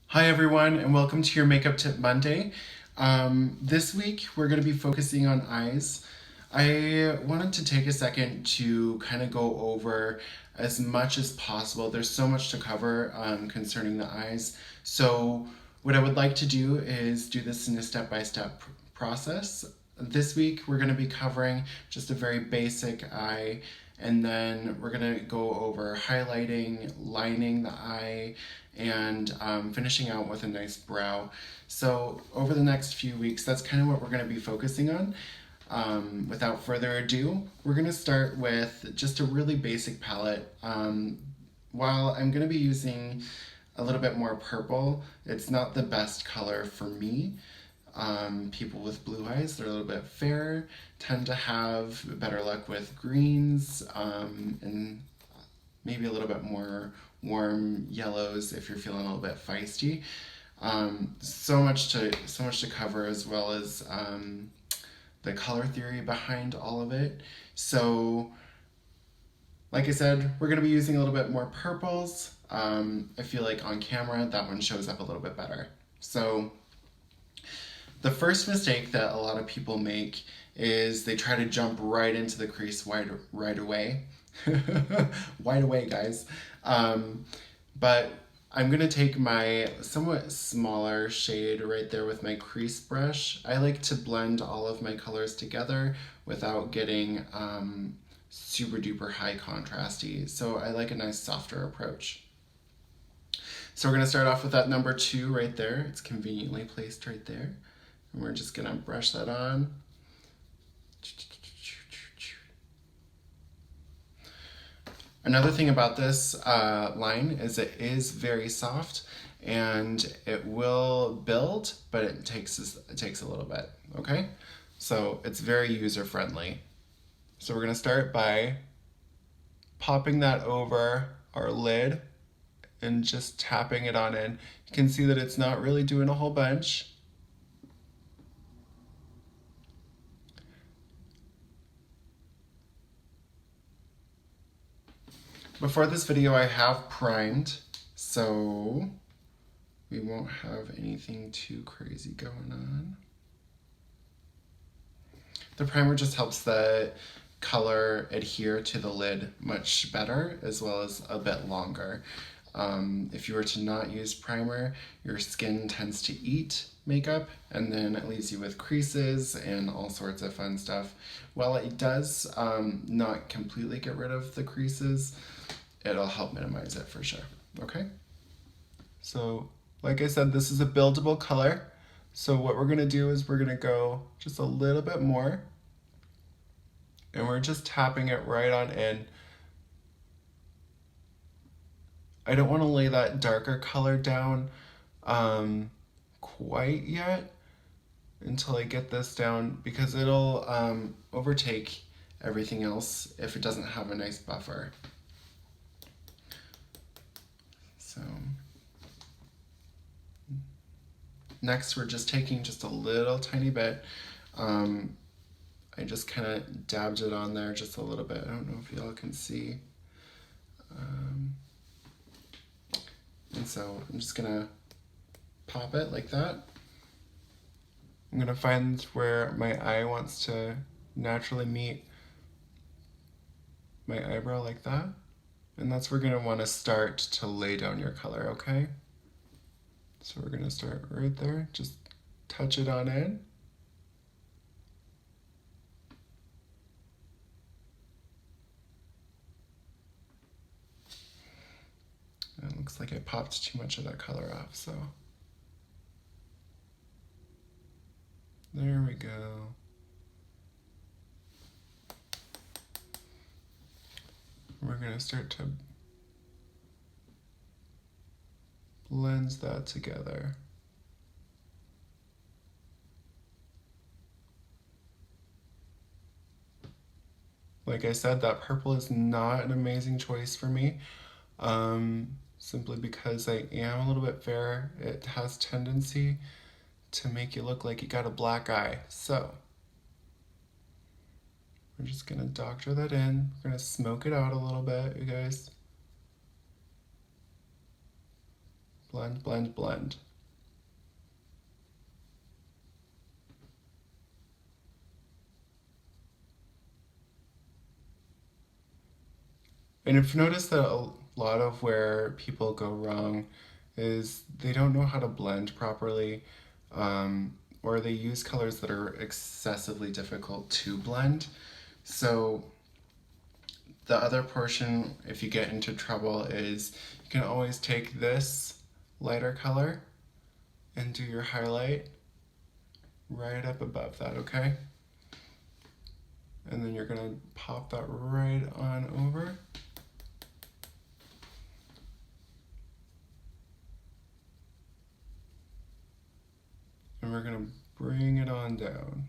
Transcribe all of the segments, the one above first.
Hi everyone and welcome to your Makeup Tip Monday. This week we're going to be focusing on eyes. I wanted to take a second to kind of go over as much as possible. There's so much to cover concerning the eyes. So what I would like to do is do this in a step-by-step process. This week we're going to be covering just a very basic eye, and then we're going to go over highlighting, lining the eye, and finishing out with a nice brow. So over the next few weeks, that's kind of what we're going to be focusing on. Without further ado, we're going to start with just a really basic palette. While I'm going to be using a little bit more purple, it's not the best color for me. People with blue eyes, they're a little bit fairer, tend to have better luck with greens, and maybe a little bit more warm yellows if you're feeling a little bit feisty. So much to cover, as well as the color theory behind all of it. So, like I said, we're going to be using a little bit more purples. I feel like on camera that one shows up a little bit better. So the first mistake that a lot of people make is they try to jump right into the crease right away. Wide away, guys. But I'm going to take my somewhat smaller shade right there with my crease brush. I like to blend all of my colors together without getting super duper high contrasty. So I like a nice softer approach. So we're going to start off with that number 2 right there. It's conveniently placed right there. And we're just going to brush that on. Another thing about this line is it is very soft and it will build, but it takes a little bit, okay? So it's very user friendly. So we're gonna start by popping that over our lid and just tapping it on in. You can see that it's not really doing a whole bunch. Before this video, I have primed, so we won't have anything too crazy going on. The primer just helps the color adhere to the lid much better, as well as a bit longer. If you were to not use primer, your skin tends to eat makeup, and then it leaves you with creases and all sorts of fun stuff. While it does not completely get rid of the creases, it'll help minimize it for sure. Okay? So, like I said, this is a buildable color. So what we're gonna do is we're gonna go just a little bit more, and we're just tapping it right on in. I don't want to lay that darker color down quite yet until I get this down, because it'll overtake everything else if it doesn't have a nice buffer. So next we're just taking just a little tiny bit. I just kind of dabbed it on there just a little bit. I don't know if y'all can see. And so I'm just gonna pop it like that. I'm gonna find where my eye wants to naturally meet my eyebrow like that. And that's where we're gonna wanna start to lay down your color, okay? So we're gonna start right there, just touch it on in. It looks like I popped too much of that color off, so. There we go. We're gonna start to blend that together. Like I said, that purple is not an amazing choice for me, simply because I am a little bit fair. It has tendency to make you look like you got a black eye. So we're just gonna doctor that in. We're gonna smoke it out a little bit, you guys. Blend, blend, blend. And if you notice that a lot of where people go wrong is they don't know how to blend properly, or they use colors that are excessively difficult to blend. So the other portion, if you get into trouble, is you can always take this lighter color and do your highlight right up above that, okay? And then you're gonna pop that right on over. And we're gonna bring it on down.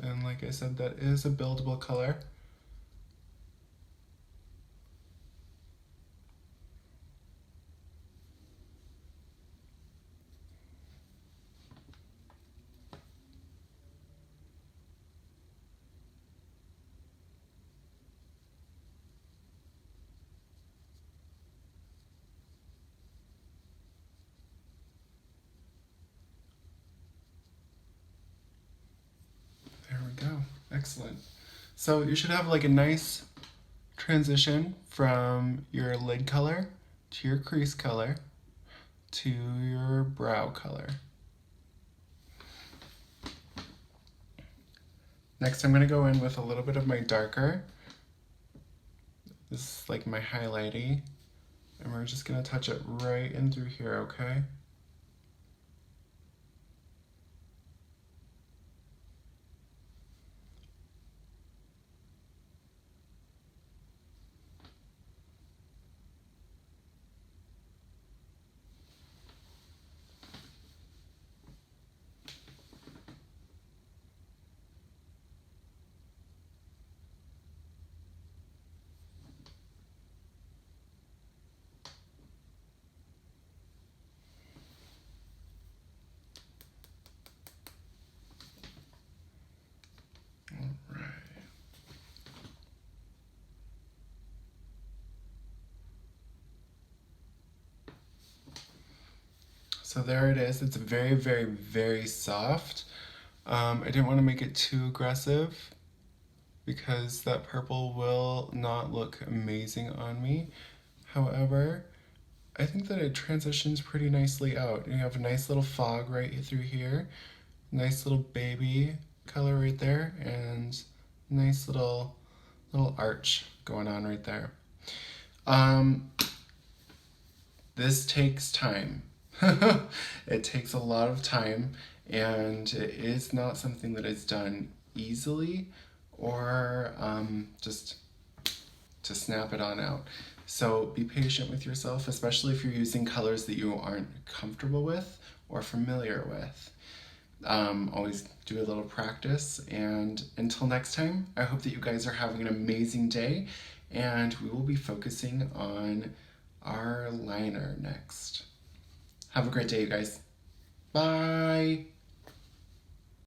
And like I said, that is a buildable color. There we go. Excellent. So you should have like a nice transition from your lid color to your crease color to your brow color. Next, I'm going to go in with a little bit of my darker. This is like my highlighty. And we're just going to touch it right in through here, okay? So there it is. It's very, very, very soft. I didn't want to make it too aggressive because that purple will not look amazing on me. However, I think that it transitions pretty nicely out. You have a nice little fog right through here, nice little baby color right there, and nice little arch going on right there. This takes time. It takes a lot of time, and it is not something that is done easily or just to snap it on out. So be patient with yourself, especially if you're using colors that you aren't comfortable with or familiar with. Always do a little practice, and until next time, I hope that you guys are having an amazing day, and we will be focusing on our liner next. Have a great day, you guys. Bye!